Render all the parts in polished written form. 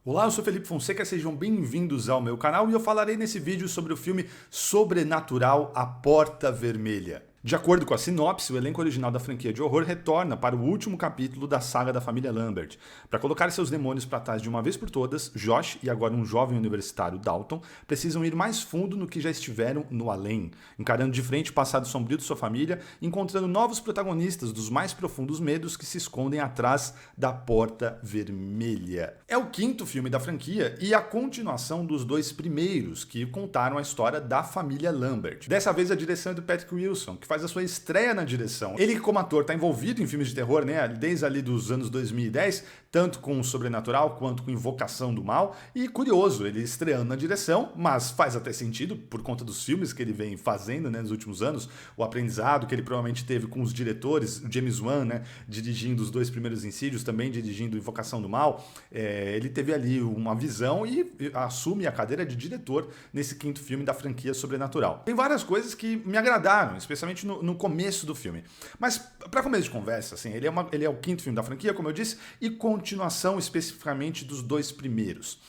Olá, eu sou Felipe Fonseca, sejam bem-vindos ao meu canal e eu falarei nesse vídeo sobre o filme Sobrenatural: A Porta Vermelha. De acordo com a sinopse, o elenco original da franquia de horror retorna para o último capítulo da saga da família Lambert. Para colocar seus demônios para trás de uma vez por todas, Josh e agora um jovem universitário, Dalton, precisam ir mais fundo no que já estiveram no além, encarando de frente o passado sombrio de sua família, encontrando novos protagonistas dos mais profundos medos que se escondem atrás da Porta Vermelha. É o quinto filme da franquia e a continuação dos dois primeiros, que contaram a história da família Lambert. Dessa vez a direção é do Patrick Wilson, que faz a sua estreia na direção. Ele, como ator, está envolvido em filmes de terror, né, desde ali dos anos 2010, tanto com o Sobrenatural quanto com Invocação do Mal, e curioso, ele estreando na direção, mas faz até sentido, por conta dos filmes que ele vem fazendo, né, nos últimos anos, o aprendizado que ele provavelmente teve com os diretores, o James Wan, né, dirigindo os dois primeiros Insídios, também dirigindo Invocação do Mal, ele teve ali uma visão e assume a cadeira de diretor nesse quinto filme da franquia Sobrenatural. Tem várias coisas que me agradaram, especialmente no começo do filme. Mas, para começo de conversa, assim, ele é o quinto filme da franquia, como eu disse, e continuação especificamente dos dois primeiros.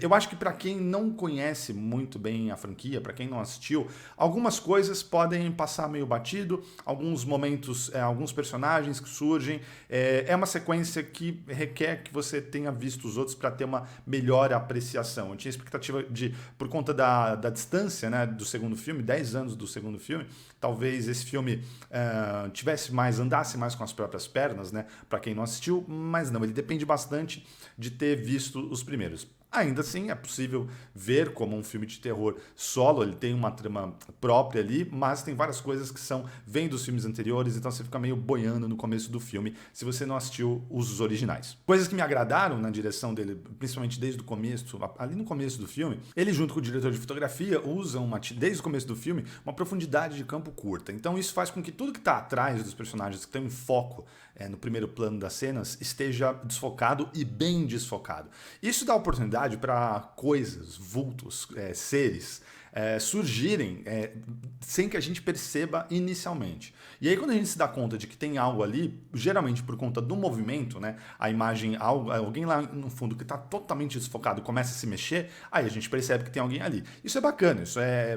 Eu acho que para quem não conhece muito bem a franquia, para quem não assistiu, algumas coisas podem passar meio batido, alguns momentos, alguns personagens que surgem. É uma sequência que requer que você tenha visto os outros para ter uma melhor apreciação. Eu tinha expectativa de, por conta da distância, né, do segundo filme, 10 anos do segundo filme, talvez esse filme andasse mais com as próprias pernas, né, para quem não assistiu, mas não, ele depende bastante de ter visto os primeiros. Ainda assim, é possível ver como um filme de terror solo, ele tem uma trama própria ali, mas tem várias coisas que vêm dos filmes anteriores, então você fica meio boiando no começo do filme, se você não assistiu os originais. Coisas que me agradaram na direção dele, principalmente desde o começo, ali no começo do filme, ele junto com o diretor de fotografia usam, desde o começo do filme, uma profundidade de campo curta. Então isso faz com que tudo que está atrás dos personagens, que estão em foco no primeiro plano das cenas, esteja desfocado e bem desfocado. Isso dá oportunidade para coisas, vultos, seres surgirem sem que a gente perceba inicialmente. E aí quando a gente se dá conta de que tem algo ali, geralmente por conta do movimento, né, a imagem, alguém lá no fundo que está totalmente desfocado começa a se mexer, aí a gente percebe que tem alguém ali. Isso é bacana,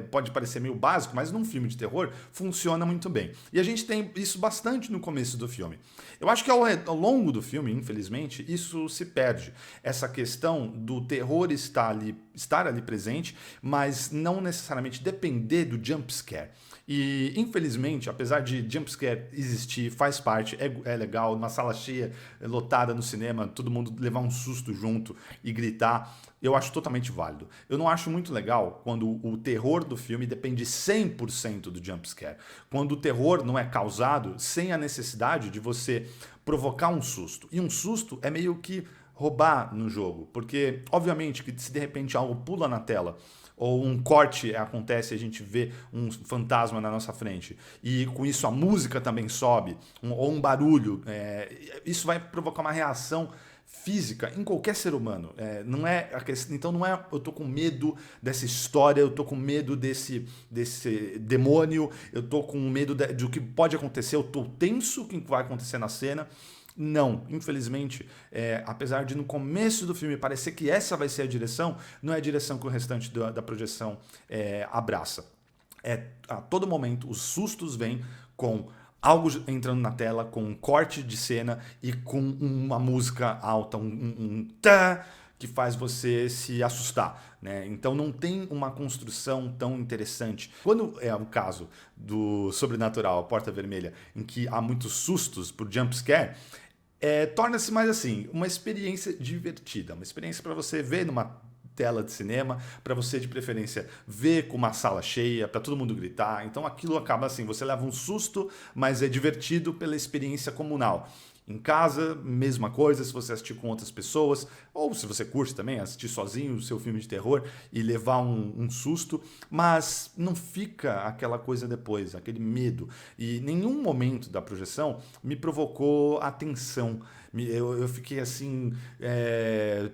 pode parecer meio básico, mas num filme de terror funciona muito bem. E a gente tem isso bastante no começo do filme. Eu acho que ao longo do filme, infelizmente, isso se perde. Essa questão do terror estar ali presente, mas não necessariamente depender do jump scare. E, infelizmente, apesar de jump scare existir, faz parte, é legal, uma sala cheia, lotada no cinema, todo mundo levar um susto junto e gritar, eu acho totalmente válido. Eu não acho muito legal quando o terror do filme depende 100% do jump scare. Quando o terror não é causado sem a necessidade de você provocar um susto. E um susto é meio que roubar no jogo, porque obviamente que se de repente algo pula na tela ou um corte acontece e a gente vê um fantasma na nossa frente e com isso a música também sobe, ou um barulho, isso vai provocar uma reação física em qualquer ser humano. Não é a questão, então não é eu tô com medo dessa história, eu tô com medo desse demônio, eu tô com medo do que pode acontecer, eu tô tenso com o que vai acontecer na cena. Não, infelizmente, apesar de no começo do filme parecer que essa vai ser a direção, não é a direção que o restante da projeção abraça. A todo momento os sustos vêm com algo entrando na tela, com um corte de cena e com uma música alta, um tá, que faz você se assustar, né? Então não tem uma construção tão interessante. Quando é o caso do Sobrenatural, a Porta Vermelha, em que há muitos sustos por jump scare, torna-se mais assim, uma experiência divertida, uma experiência para você ver numa tela de cinema, para você de preferência ver com uma sala cheia, para todo mundo gritar. Então aquilo acaba assim, você leva um susto, mas é divertido pela experiência comunal. Em casa, mesma coisa, se você assistir com outras pessoas, ou se você curte também, assistir sozinho o seu filme de terror e levar um susto, mas não fica aquela coisa depois, aquele medo. E nenhum momento da projeção me provocou atenção. Eu fiquei assim,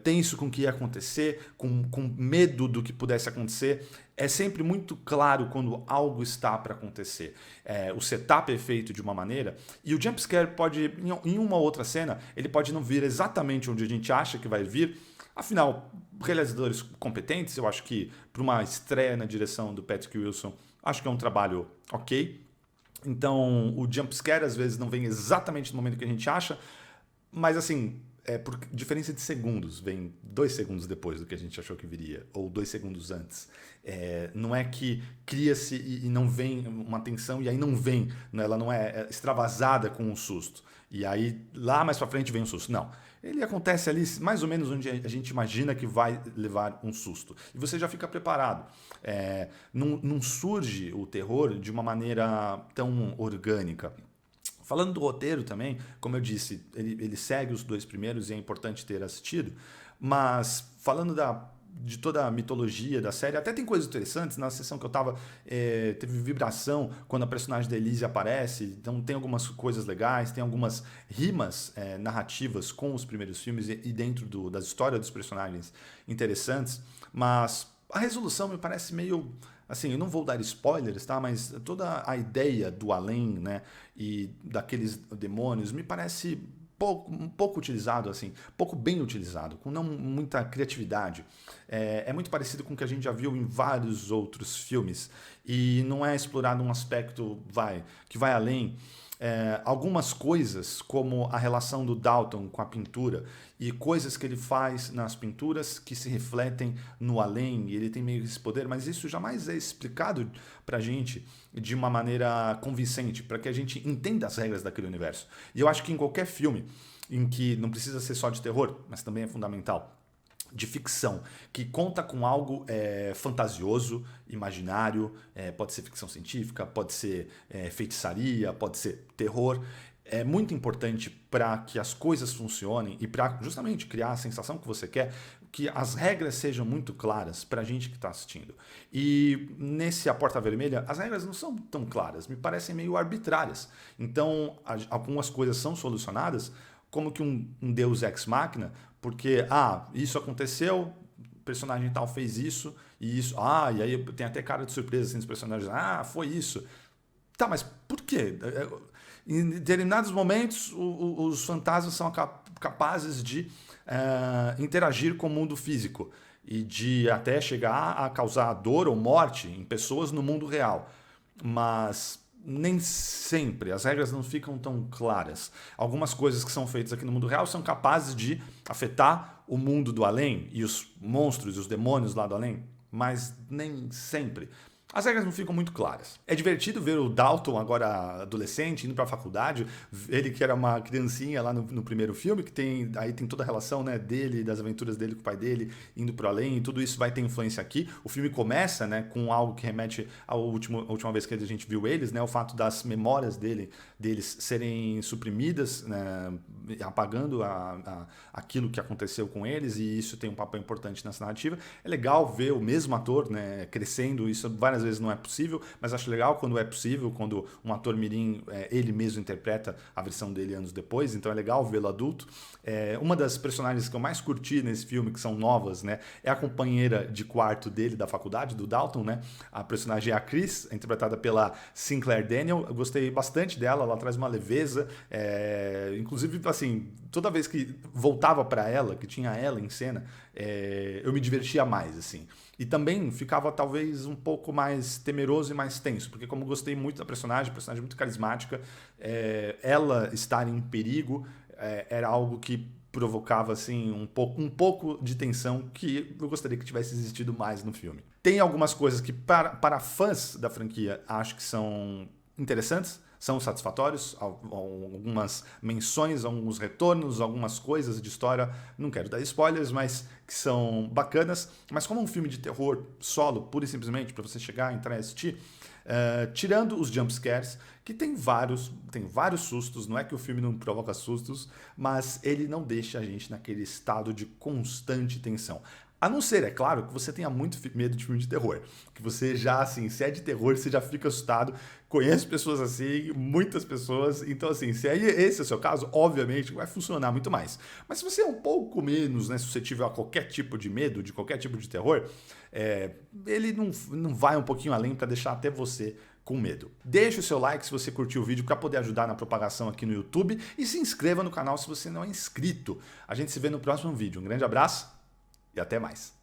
tenso com o que ia acontecer, com medo do que pudesse acontecer. É sempre muito claro quando algo está para acontecer. O setup é feito de uma maneira e o jumpscare pode, em uma outra cena, ele pode não vir exatamente onde a gente acha que vai vir, Afinal, realizadores competentes, eu acho que para uma estreia na direção do Patrick Wilson, acho que é um trabalho ok. Então, o jumpscare às vezes não vem exatamente no momento que a gente acha, mas assim, é por diferença de segundos, vem 2 segundos depois do que a gente achou que viria, ou 2 segundos antes. Não é que cria-se e não vem uma tensão e aí não vem, né? Ela não é extravasada com um susto. E aí lá mais pra frente vem um susto. Não. Ele acontece ali mais ou menos onde a gente imagina que vai levar um susto. E você já fica preparado. Não surge o terror de uma maneira tão orgânica. Falando do roteiro também, como eu disse, ele segue os 2 primeiros e é importante ter assistido, mas falando de toda a mitologia da série, até tem coisas interessantes. Na sessão que eu tava, teve vibração quando a personagem da Elise aparece, então tem algumas coisas legais, tem algumas rimas narrativas com os primeiros filmes e dentro das histórias dos personagens interessantes, mas a resolução me parece meio... Assim, eu não vou dar spoilers, tá? Mas toda a ideia do além, né, e daqueles demônios me parece um pouco utilizado, assim, pouco bem utilizado, com não muita criatividade. É muito parecido com o que a gente já viu em vários outros filmes e não é explorado um aspecto que vai além. Algumas coisas, como a relação do Dalton com a pintura e coisas que ele faz nas pinturas que se refletem no além, e ele tem meio que esse poder, mas isso jamais é explicado pra gente de uma maneira convincente, para que a gente entenda as regras daquele universo. E eu acho que em qualquer filme em que não precisa ser só de terror, mas também é fundamental, de ficção, que conta com algo fantasioso, imaginário, pode ser ficção científica, pode ser feitiçaria, pode ser terror. É muito importante para que as coisas funcionem e para justamente criar a sensação que você quer, que as regras sejam muito claras para a gente que está assistindo. E nesse A Porta Vermelha, as regras não são tão claras, me parecem meio arbitrárias. Então, algumas coisas são solucionadas como que um Deus Ex Machina, porque, isso aconteceu, o personagem tal fez isso, e isso, e aí tem até cara de surpresa assim, dos personagens, foi isso. Tá, mas por quê? Em determinados momentos, os fantasmas são capazes de interagir com o mundo físico e de até chegar a causar dor ou morte em pessoas no mundo real. Mas nem sempre, as regras não ficam tão claras. Algumas coisas que são feitas aqui no mundo real são capazes de afetar o mundo do além e os monstros e os demônios lá do além, mas nem sempre. As regras não ficam muito claras. É divertido ver o Dalton, agora adolescente, indo para a faculdade. Ele que era uma criancinha lá no primeiro filme, que tem toda a relação, né, dele, das aventuras dele com o pai dele, indo para além, e tudo isso vai ter influência aqui. O filme começa, né, com algo que remete à última vez que a gente viu eles, né, o fato das memórias deles serem suprimidas, né, apagando aquilo que aconteceu com eles, e isso tem um papel importante nessa narrativa. É legal ver o mesmo ator, né, crescendo, isso várias vezes não é possível, mas acho legal quando é possível, quando um ator mirim, ele mesmo interpreta a versão dele anos depois, então é legal vê-lo adulto. Uma das personagens que eu mais curti nesse filme, que são novas, né, é a companheira de quarto dele da faculdade, do Dalton, né? A personagem é a Chris, interpretada pela Sinclair Daniel. Eu gostei bastante dela, ela traz uma leveza, inclusive, assim, toda vez que voltava para ela, que tinha ela em cena, eu me divertia mais, assim. E também ficava talvez um pouco mais temeroso e mais tenso, porque como gostei muito da personagem muito carismática, ela estar em perigo era algo que provocava assim um pouco de tensão que eu gostaria que tivesse existido mais no filme. Tem algumas coisas que para fãs da franquia acho que são interessantes, são satisfatórios, algumas menções, alguns retornos, algumas coisas de história, não quero dar spoilers, mas que são bacanas. Mas como um filme de terror solo, pura e simplesmente, para você chegar, entrar e assistir, tirando os jumpscares, que tem vários sustos, não é que o filme não provoca sustos, mas ele não deixa a gente naquele estado de constante tensão. A não ser, é claro, que você tenha muito medo de filme de terror. Que você já, assim, se é de terror, você já fica assustado. Conheço pessoas assim, muitas pessoas. Então, assim, se esse é o seu caso, obviamente vai funcionar muito mais. Mas se você é um pouco menos, né, suscetível a qualquer tipo de medo, de qualquer tipo de terror, ele não vai um pouquinho além para deixar até você com medo. Deixe o seu like se você curtiu o vídeo para poder ajudar na propagação aqui no YouTube. E se inscreva no canal se você não é inscrito. A gente se vê no próximo vídeo. Um grande abraço. e até mais.